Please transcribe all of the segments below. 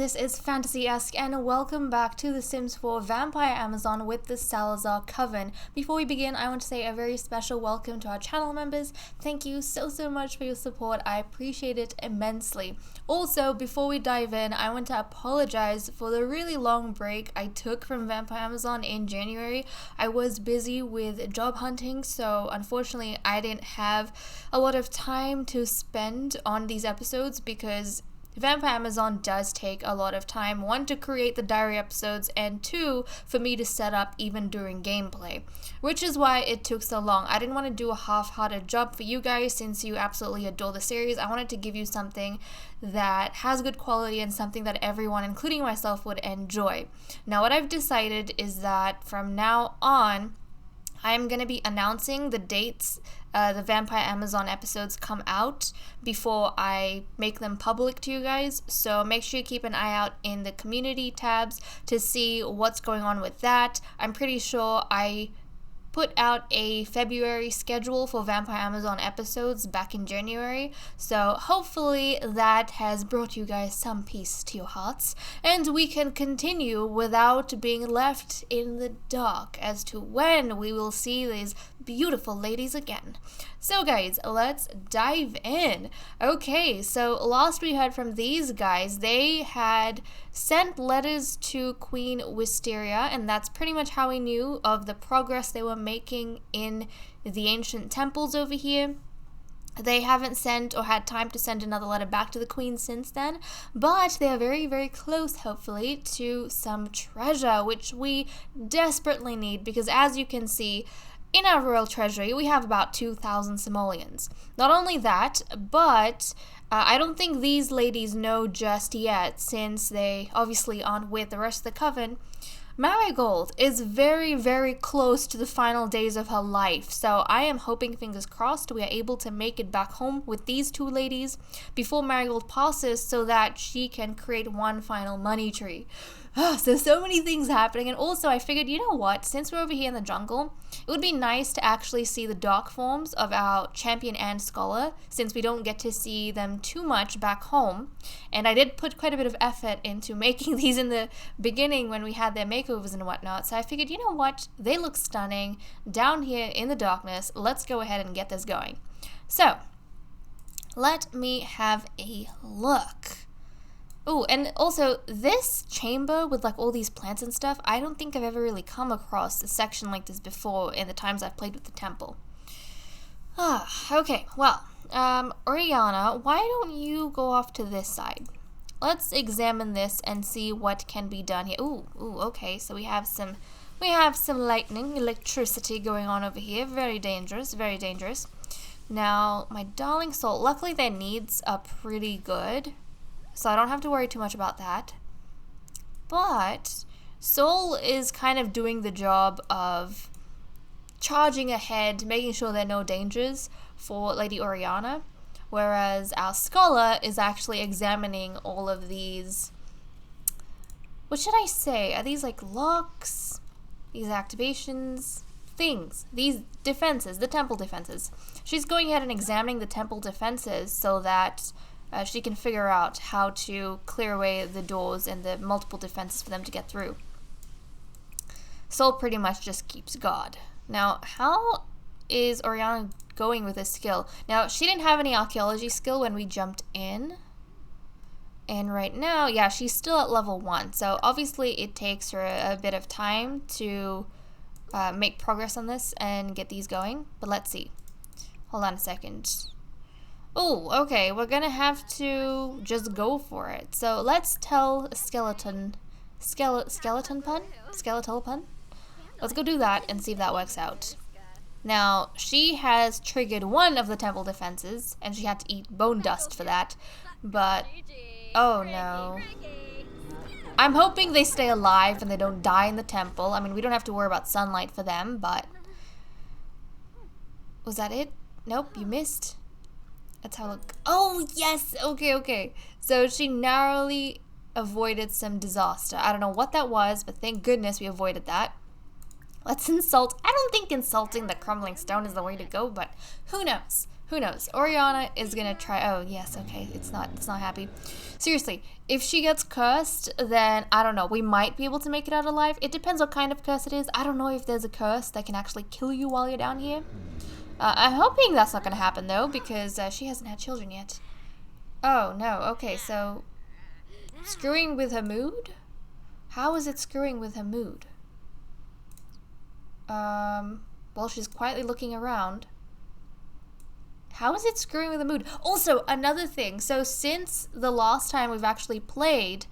this is FantasyEsque and welcome back to The Sims 4 Vampire Amazon with the Salazar Coven. Before we begin, I want to say a very special welcome to our channel members. Thank you so much for your support. I appreciate it immensely. Also, before we dive in, I want to apologize for the really long break I took from Vampire Amazon in January. I was busy with job hunting, so unfortunately I didn't have a lot of time to spend on these episodes because Vampire Amazon does take a lot of time, one, to create the diary episodes, and two, for me to set up even during gameplay, which is why it took so long. I didn't want to do a half-hearted job for you guys since you absolutely adore the series. I wanted to give you something that has good quality and something that everyone, including myself, would enjoy. Now, what I've decided is that from now on, I'm going to be announcing the dates the Vampire Amazon episodes come out before I make them public to you guys. So make sure you keep an eye out in the community tabs to see what's going on with that. I'm pretty sure I put out a February schedule for Vampire Amazon episodes back in January, so hopefully that has brought you guys some peace to your hearts, and we can continue without being left in the dark as to when we will see these beautiful ladies again. So guys, let's dive in. Okay, so last we heard from these guys, they had sent letters to Queen Wisteria, and that's pretty much how we knew of the progress they were making in the ancient temples over here. They haven't sent or had time to send another letter back to the queen since then, but they are very close, hopefully, to some treasure, which we desperately need, because as you can see, in our royal treasury, we have about 2,000 simoleons. Not only that, but I don't think these ladies know just yet, since they obviously aren't with the rest of the coven. Marigold is very close to the final days of her life, so I am hoping, fingers crossed, we are able to make it back home with these two ladies before Marigold passes so that she can create one final money tree. So many things happening, and also I figured, you know what, since we're over here in the jungle, it would be nice to actually see the dark forms of our champion and scholar, since we don't get to see them too much back home. And I did put quite a bit of effort into making these in the beginning when we had their makeovers and whatnot, so I figured, you know what, they look stunning down here in the darkness. Let's go ahead and get this going. So let me have a look. Oh, and also, this chamber with like all these plants and stuff, I don't think I've ever really come across a section like this before in the times I've played with the temple. Okay, well, Oriana, why don't you go off to this side? Let's examine this and see what can be done here. Ooh, okay, so we have some lightning, electricity going on over here. Very dangerous, very dangerous. Now, my darling soul, luckily their needs are pretty good, so I don't have to worry too much about that. But Soul is kind of doing the job of charging ahead, making sure there are no dangers for Lady Oriana, whereas our Scholar is actually examining all of these, what should I say, are these like locks, these activations, things, these defenses, the temple defenses. She's going ahead and examining the temple defenses so that she can figure out how to clear away the doors and the multiple defenses for them to get through. Soul pretty much just keeps guard. Now, how is Oriana going with this skill? Now, she didn't have any archaeology skill when we jumped in. And right now, yeah, she's still at level 1. So obviously it takes her a bit of time to make progress on this and get these going. But let's see. Hold on a second. Oh, okay, we're gonna have to just go for it. So let's tell a skeletal pun? Let's go do that and see if that works out. Now, she has triggered one of the temple defenses, and she had to eat bone dust for that, but oh no. I'm hoping they stay alive and they don't die in the temple. I mean, we don't have to worry about sunlight for them, but was that it? Nope, you missed. Let's have a look. Oh, yes! Okay. So she narrowly avoided some disaster. I don't know what that was, but thank goodness we avoided that. Let's insult. I don't think insulting the crumbling stone is the way to go, but who knows? Who knows? Oriana is gonna try. Oh yes, okay. It's not happy. Seriously, if she gets cursed, then I don't know. We might be able to make it out alive. It depends what kind of curse it is. I don't know if there's a curse that can actually kill you while you're down here. I'm hoping that's not gonna happen though, because she hasn't had children yet. Oh no. Okay, so screwing with her mood. How is it screwing with her mood? Well, she's quietly looking around. How is it screwing with the mood? Also, another thing. So since the last time we've actually played,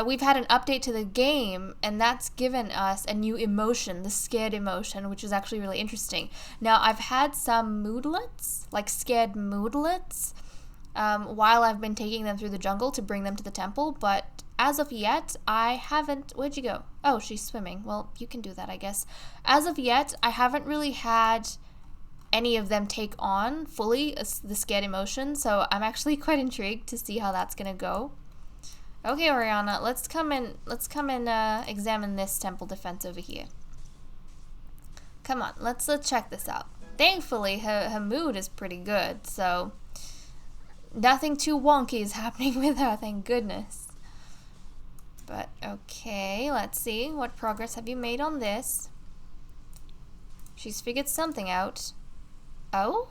we've had an update to the game, and that's given us a new emotion, the scared emotion, which is actually really interesting. Now, I've had some moodlets, like scared moodlets, while I've been taking them through the jungle to bring them to the temple, but as of yet, I haven't... Where'd you go? Oh, she's swimming. Well, you can do that, I guess. As of yet, I haven't really had any of them take on fully the scared emotion, so I'm actually quite intrigued to see how that's gonna go. Okay, Oriana, let's come and examine this temple defense over here. Come on, let's check this out. Thankfully, her mood is pretty good, so nothing too wonky is happening with her, thank goodness. But okay, let's see. What progress have you made on this? She's figured something out. Oh?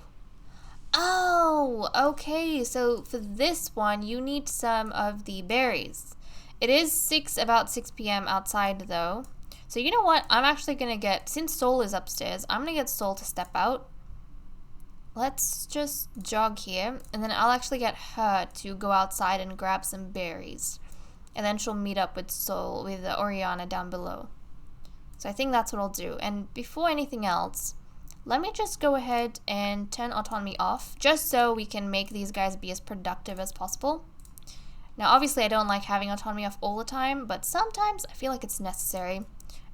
Oh, okay. So for this one, you need some of the berries. It is about 6 p.m. outside though. So you know what? I'm actually going to get, since Soul is upstairs, I'm going to get Soul to step out. Let's just jog here, and then I'll actually get her to go outside and grab some berries. And then she'll meet up with Oriana down below. So I think that's what I'll do. And before anything else, let me just go ahead and turn autonomy off, just so we can make these guys be as productive as possible. Now, obviously, I don't like having autonomy off all the time, but sometimes I feel like it's necessary,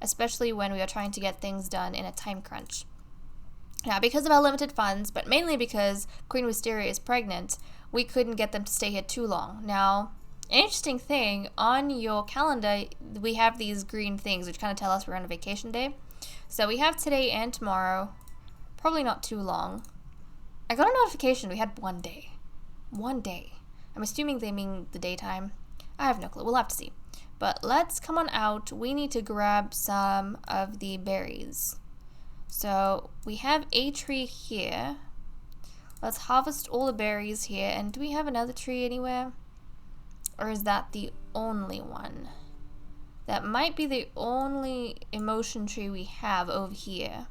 especially when we are trying to get things done in a time crunch. Now, because of our limited funds, but mainly because Queen Wisteria is pregnant, we couldn't get them to stay here too long. Now, an interesting thing, on your calendar, we have these green things, which kind of tell us we're on a vacation day. So we have today and tomorrow. Probably not too long. I got a notification we had 1 day. 1 day. I'm assuming they mean the daytime. I have no clue. We'll have to see. But let's come on out. We need to grab some of the berries. So we have a tree here. Let's harvest all the berries here. And do we have another tree anywhere? Or is that the only one? That might be the only emotion tree we have over here.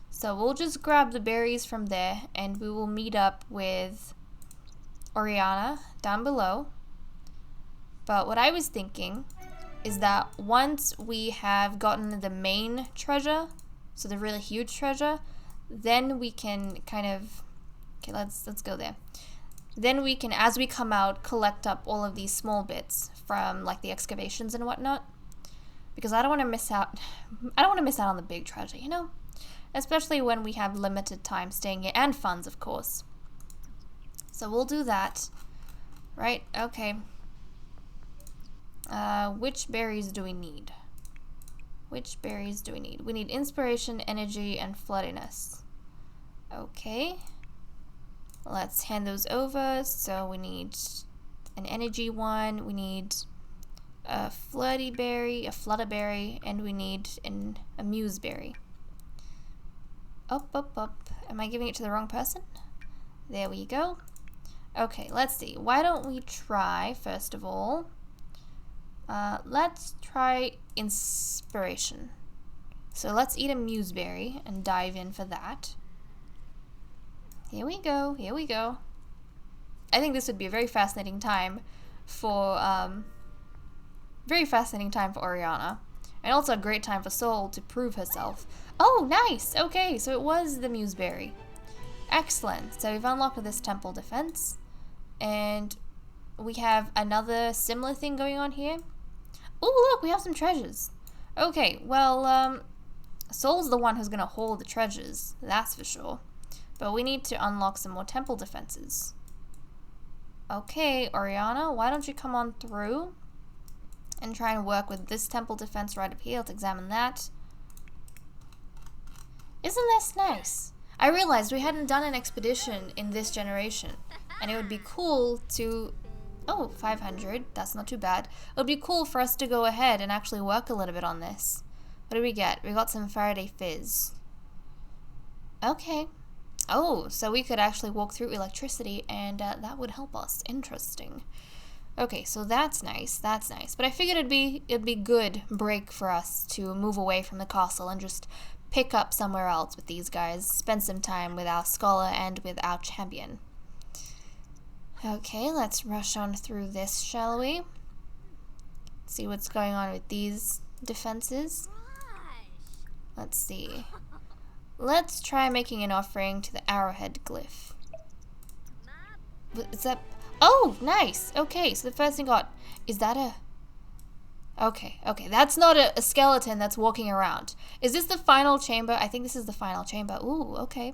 So we'll just grab the berries from there, and we will meet up with Oriana down below. But what I was thinking is that once we have gotten the main treasure, so the really huge treasure, then we can kind of... Okay, let's go there. Then we can, as we come out, collect up all of these small bits from like the excavations and whatnot. Because I don't want to miss out. I don't want to miss out on the big treasure, you know? Especially when we have limited time staying here, and funds, of course. So we'll do that. Right, okay. Which berries do we need? Which berries do we need? We need inspiration, energy, and floodiness. Okay. Let's hand those over. So we need an energy one, we need a flutterberry, and we need a museberry. Up. Am I giving it to the wrong person? There we go. Okay, let's see. Why don't we try, first of all, let's try inspiration. So let's eat a museberry and dive in for that. Here we go. I think this would be a very fascinating time for Oriana. And also a great time for Soul to prove herself. Oh, nice! Okay, so it was the museberry. Excellent. So we've unlocked this temple defense. And we have another similar thing going on here. Oh, look, we have some treasures. Okay, well, Soul's the one who's going to hold the treasures. That's for sure. But we need to unlock some more temple defenses. Okay, Oriana, why don't you come on through and try and work with this temple defense right up here. Let's examine that. Isn't this nice? I realized we hadn't done an expedition in this generation, and it would be cool to... Oh, 500. That's not too bad. It would be cool for us to go ahead and actually work a little bit on this. What do we get? We got some Faraday Fizz. Okay. Oh, so we could actually walk through electricity, and that would help us. Interesting. Okay, so that's nice. That's nice. But I figured it'd be good break for us to move away from the castle and just pick up somewhere else with these guys. Spend some time with our scholar and with our champion. Okay, let's rush on through this, shall we? See what's going on with these defenses. Let's see. Let's try making an offering to the arrowhead glyph. Is that... Oh, nice! Okay, so the first thing got... Is that a... Okay, that's not a skeleton that's walking around. Is this the final chamber? I think this is the final chamber. Ooh, okay.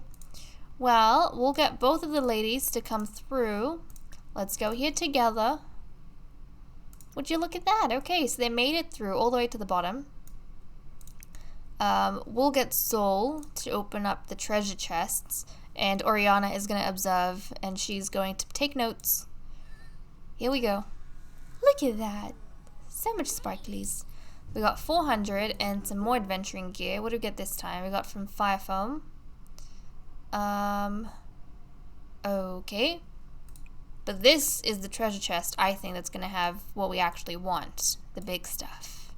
Well, we'll get both of the ladies to come through. Let's go here together. Would you look at that? Okay, so they made it through all the way to the bottom. We'll get Soul to open up the treasure chests, and Oriana is going to observe, and she's going to take notes. Here we go. Look at that. So much sparklies. We got 400 and some more adventuring gear. What do we get this time? We got from Fire Foam. Okay. But this is the treasure chest, I think, that's going to have what we actually want. The big stuff.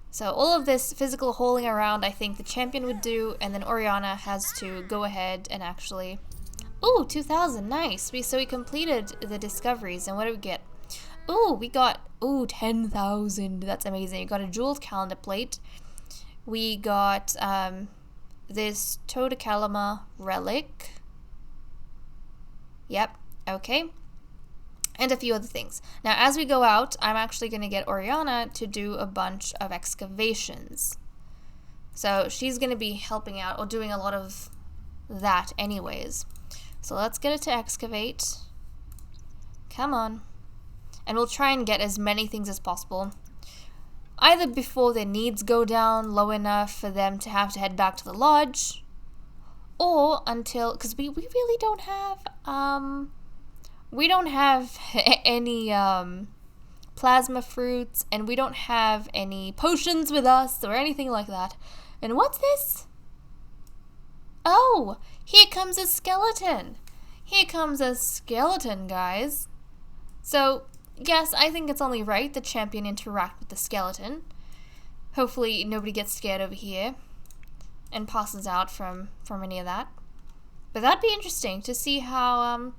So all of this physical hauling around, I think the champion would do, and then Oriana has to go ahead and actually... Ooh, 2,000, nice. So we completed the discoveries, and what did we get? Ooh, we got, 10,000. That's amazing. We got a jeweled calendar plate. We got this Totakalama relic. Yep, okay. And a few other things. Now, as we go out, I'm actually going to get Oriana to do a bunch of excavations. So she's going to be helping out, or doing a lot of that anyways. So let's get it to excavate. Come on. And we'll try and get as many things as possible. Either before their needs go down low enough for them to have to head back to the lodge, or until, because we really don't have, any plasma fruits, and we don't have any potions with us or anything like that. And what's this? Oh, here comes a skeleton. Here comes a skeleton, guys. So, yes, I think it's only right the champion interact with the skeleton. Hopefully nobody gets scared over here and passes out from any of that. But that'd be interesting to see how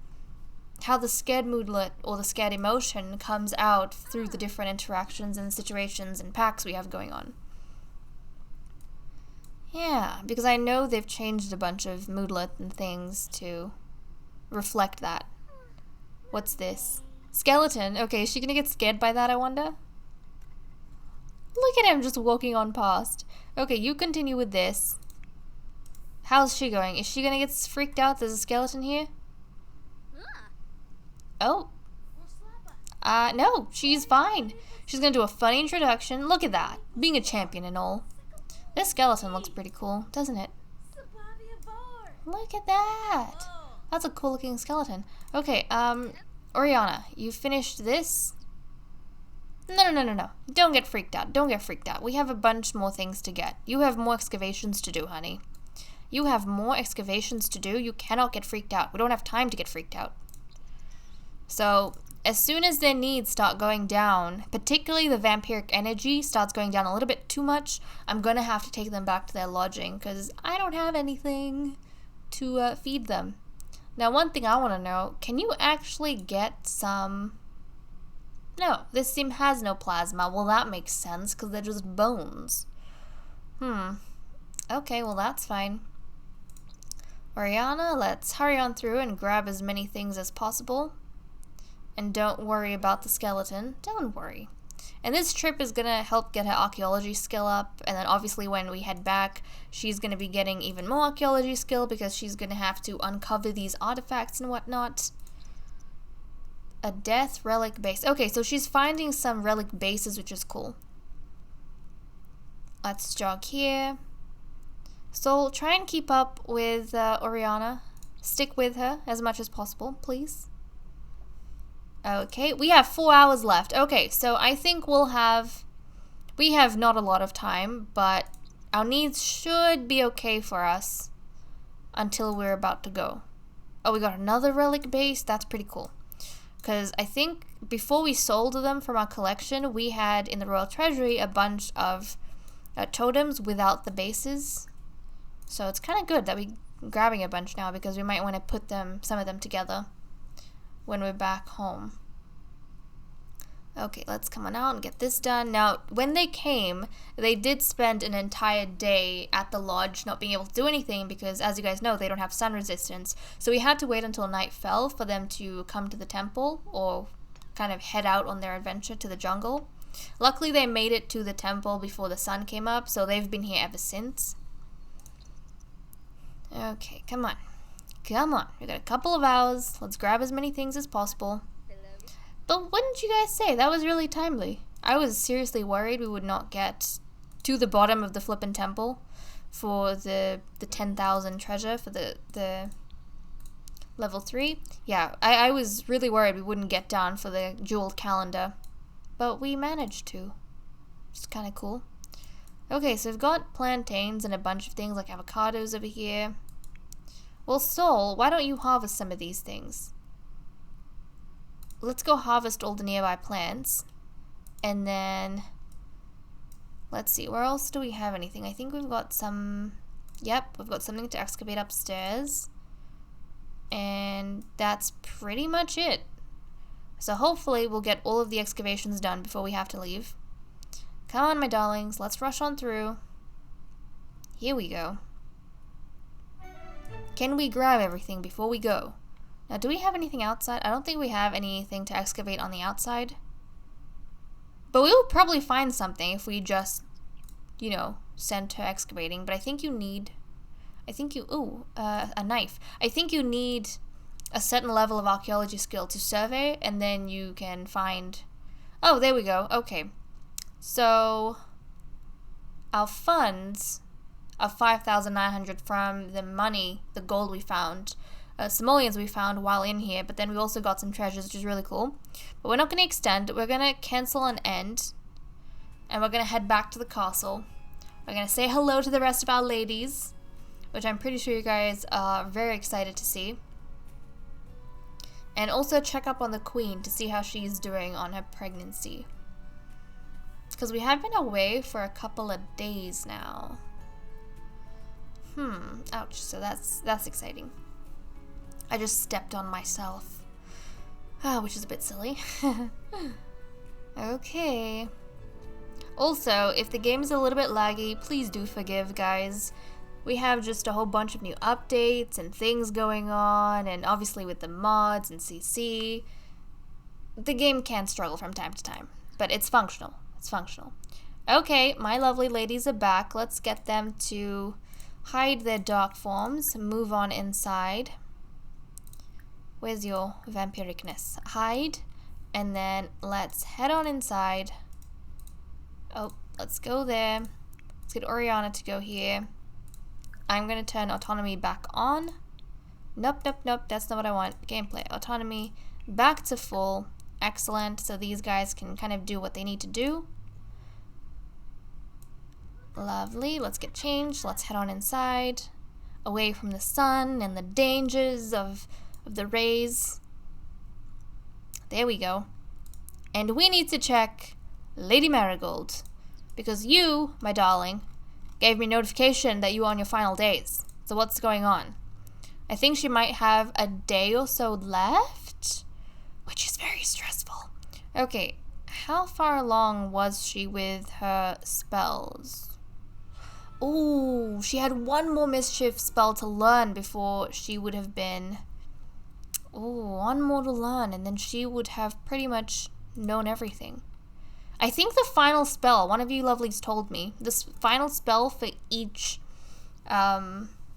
the scared moodlet or the scared emotion comes out through the different interactions and situations and packs we have going on. Yeah, because I know they've changed a bunch of moodlet and things to reflect that. What's this? Skeleton. Okay, is she gonna get scared by that, I wonder? Look at him just walking on past. Okay, you continue with this. How's she going? Is she gonna get freaked out? There's a skeleton here? Oh. No, she's fine. She's gonna do a funny introduction. Look at that. Being a champion and all. This skeleton looks pretty cool, doesn't it? Look at that. That's a cool looking skeleton. Okay, Oriana, you finished this? No. Don't get freaked out. Don't get freaked out. We have a bunch more things to get. You have more excavations to do, honey. You have more excavations to do. You cannot get freaked out. We don't have time to get freaked out. So, as soon as their needs start going down, particularly the vampiric energy starts going down a little bit too much, I'm going to have to take them back to their lodging because I don't have anything to feed them. Now, one thing I want to know, can you actually get some... No, this sim has no plasma. Well, that makes sense because they're just bones. Okay, well, that's fine. Oriana, let's hurry on through and grab as many things as possible. And don't worry about the skeleton. Don't worry. And this trip is going to help get her archaeology skill up. And then obviously when we head back, she's going to be getting even more archaeology skill because she's going to have to uncover these artifacts and whatnot. A death relic base. Okay, so she's finding some relic bases, which is cool. Let's jog here. So try and keep up with Oriana. Stick with her as much as possible, please. Okay, we have 4 hours left. Okay, so I think we have not a lot of time, but our needs should be okay for us until we're about to go. Oh, we got another relic base. That's pretty cool. Because I think before we sold them from our collection, we had in the Royal Treasury a bunch of totems without the bases. So it's kind of good that we're grabbing a bunch now, because we might want to put some of them together when we're back home. Okay, let's come on out and get this done. Now, when they came, they did spend an entire day at the lodge not being able to do anything because, as you guys know, they don't have sun resistance. So we had to wait until night fell for them to come to the temple or kind of head out on their adventure to the jungle. Luckily, they made it to the temple before the sun came up, so they've been here ever since. Okay, come on. Come on. We got a couple of hours. Let's grab as many things as possible. But what did you guys say? That was really timely. I was seriously worried we would not get to the bottom of the flippin' temple for the 10,000 treasure for the level 3. Yeah, I was really worried we wouldn't get down for the jeweled calendar. But we managed to. It's kind of cool. Okay, so we've got plantains and a bunch of things like avocados over here. Well, Sol, why don't you harvest some of these things? Let's go harvest all the nearby plants. And then, let's see, where else do we have anything? I think we've got some, yep, we've got something to excavate upstairs. And that's pretty much it. So hopefully we'll get all of the excavations done before we have to leave. Come on, my darlings, let's rush on through. Here we go. Can we grab everything before we go? Now, do we have anything outside? I don't think we have anything to excavate on the outside. But we will probably find something if we just, you know, send her excavating. But I think you need, a knife. I think you need a certain level of archaeology skill to survey, and then you can find, oh, there we go. Okay. So, our funds are 5,900 from the money, the gold we found. Simoleons we found while in here, but then we also got some treasures, which is really cool. But we're not going to extend. We're going to cancel and end, and we're going to head back to the castle. We're going to say hello to the rest of our ladies, which I'm pretty sure you guys are very excited to see. And also check up on the queen to see how she's doing on her pregnancy. Because we have been away for a couple of days now. Ouch, so that's exciting. I just stepped on myself. Which is a bit silly. Okay. Also, if the game is a little bit laggy, please do forgive, guys. We have just a whole bunch of new updates and things going on, and obviously with the mods and CC, the game can struggle from time to time, but it's functional. It's functional. Okay, my lovely ladies are back. Let's get them to hide their dark forms, move on inside. Where's your vampiricness? Hide, and then let's head on inside. Oh, let's go there. Let's get Oriana to go here. I'm going to turn autonomy back on. Nope, that's not what I want. Gameplay, autonomy, back to full. Excellent, so these guys can kind of do what they need to do. Lovely, let's get changed. Let's head on inside. Away from the sun and the dangers of the rays. There we go. And we need to check Lady Marigold, because you, my darling, gave me notification that you are on your final days. So what's going on? I think she might have a day or so left, which is very stressful. Okay, how far along was she with her spells? Oh, she had one more mischief spell to learn before she would have been... Oh, one more to learn, and then she would have pretty much known everything. I think the final spell, one of you lovelies told me, this final spell for each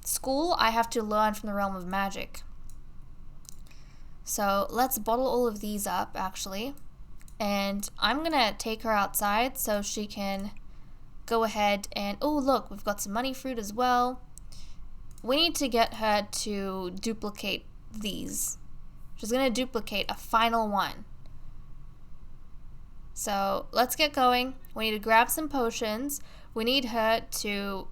school I have to learn from the realm of magic. So let's bottle all of these up, actually. And I'm going to take her outside so she can go ahead and... Oh, look, we've got some money fruit as well. we need to get her to duplicate these. She's gonna duplicate a final one. So let's get going. We need to grab some potions. We need her to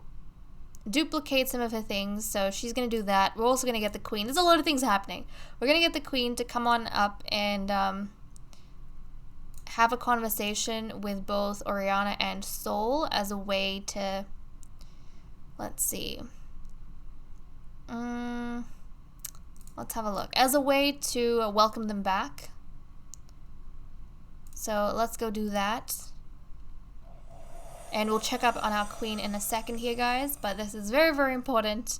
duplicate some of her things, so she's gonna do that. We're also gonna get the queen. There's a lot of things happening. We're gonna get the queen to come on up and have a conversation with both Oriana and Soul as a way to, let's see, let's have a look, as a way to welcome them back. So let's go do that. And we'll check up on our queen in a second here, guys, but this is very, very important.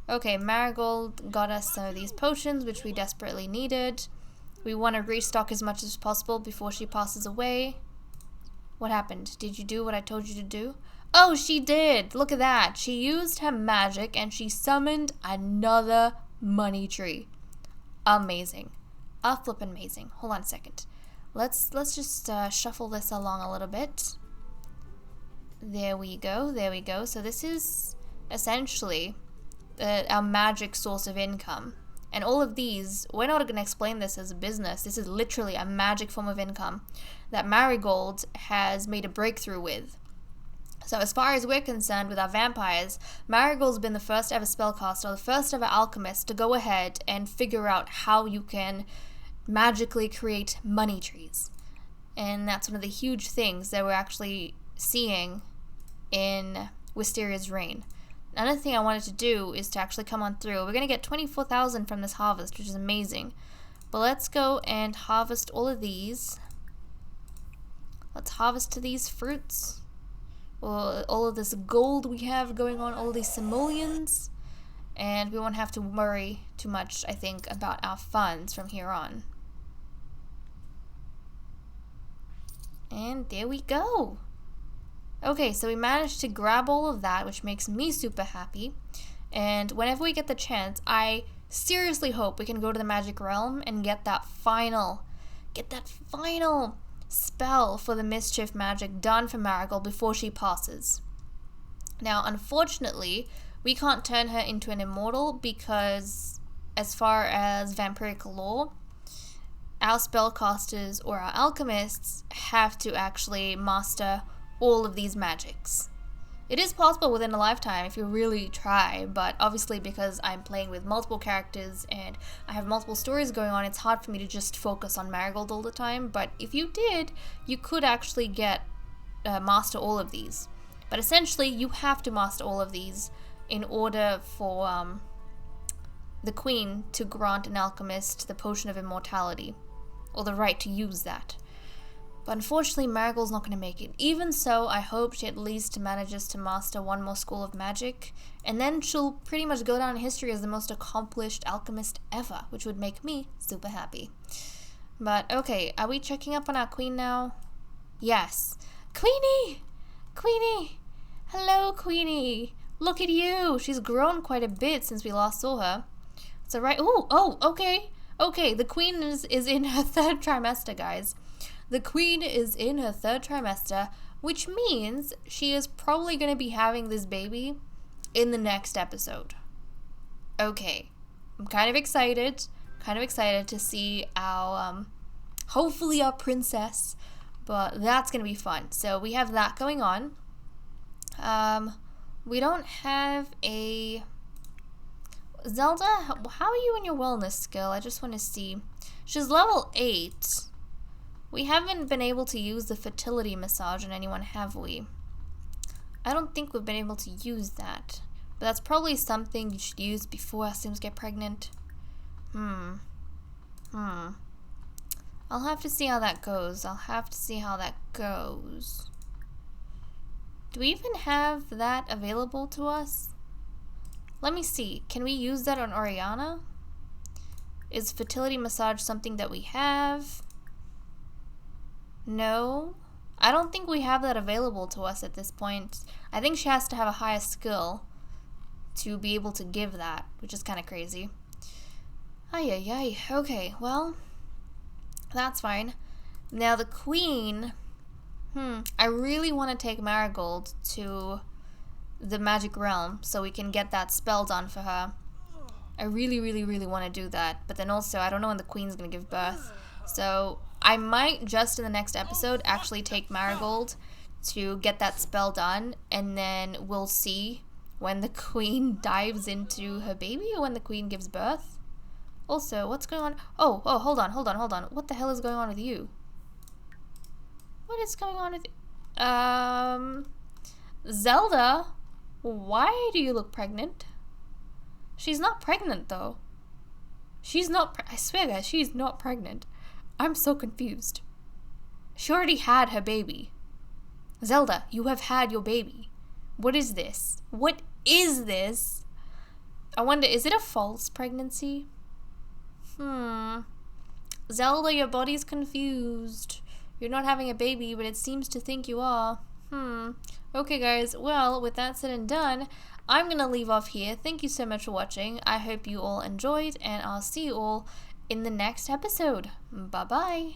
Okay, Marigold got us some of these potions, which we desperately needed. We want to restock as much as possible before she passes away. What happened? Did you do what I told you to do? Oh, she did! Look at that! She used her magic and she summoned another money tree. Amazing. Flippin' amazing. Hold on a second. Let's just shuffle this along a little bit. There we go, there we go. So this is essentially our magic source of income. And all of these, we're not going to explain this as a business. This is literally a magic form of income that Marigold has made a breakthrough with. So as far as we're concerned with our vampires, Marigold's been the first ever spellcaster, the first ever alchemist to go ahead and figure out how you can magically create money trees. And that's one of the huge things that we're actually seeing in Wisteria's reign. Another thing I wanted to do is to actually come on through. We're going to get 24,000 from this harvest, which is amazing. But let's go and harvest all of these. Let's harvest these fruits. All of this gold we have going on, all these simoleons. And we won't have to worry too much, I think, about our funds from here on. And there we go. Okay, so we managed to grab all of that, which makes me super happy. And whenever we get the chance, I seriously hope we can go to the Magic Realm and get that final spell for the mischief magic done for Marigold before she passes. Now, unfortunately, we can't turn her into an immortal because, as far as vampiric law, our spellcasters or our alchemists have to actually master all of these magics. It is possible within a lifetime if you really try, but obviously because I'm playing with multiple characters and I have multiple stories going on, it's hard for me to just focus on Marigold all the time. But if you did, you could actually master all of these. But essentially, you have to master all of these in order for the Queen to grant an alchemist the potion of immortality, or the right to use that. But unfortunately, Marigold's not going to make it. Even so, I hope she at least manages to master one more school of magic, and then she'll pretty much go down in history as the most accomplished alchemist ever, which would make me super happy. But okay, are we checking up on our queen now? Yes. Queenie! Queenie! Hello, Queenie! Look at you! She's grown quite a bit since we last saw her. So right, okay. Okay, the queen is in her third trimester, guys. The queen is in her third trimester, which means she is probably going to be having this baby in the next episode. Okay, I'm kind of excited to see our, hopefully our princess, but that's going to be fun. So we have that going on. We don't have a... Zelda, how are you in your wellness skill? I just want to see. She's level 8. We haven't been able to use the fertility massage on anyone, have we? I don't think we've been able to use that. But that's probably something you should use before our Sims get pregnant. I'll have to see how that goes. Do we even have that available to us? Let me see. Can we use that on Oriana? Is fertility massage something that we have? No, I don't think we have that available to us at this point. I think she has to have a higher skill to be able to give that, which is kind of crazy. Ay. Okay, well, that's fine. Now the queen, I really want to take Marigold to the magic realm so we can get that spell done for her. I really, really, really want to do that. But then also, I don't know when the queen's going to give birth. So I might just in the next episode actually take Marigold to get that spell done. And then we'll see when the queen dives into her baby or when the queen gives birth. Also, what's going on? Oh, hold on. What the hell is going on with you? What is going on with you? Zelda, why do you look pregnant? She's not pregnant, though. She's not, I swear, guys, she's not pregnant. I'm so confused. She already had her baby. Zelda, you have had your baby. What is this? What is this? I wonder, is it a false pregnancy? Zelda, your body's confused. You're not having a baby, but it seems to think you are. Okay, guys, well, with that said and done, I'm gonna leave off here. Thank you so much for watching. I hope you all enjoyed, and I'll see you all in the next episode. Bye-bye.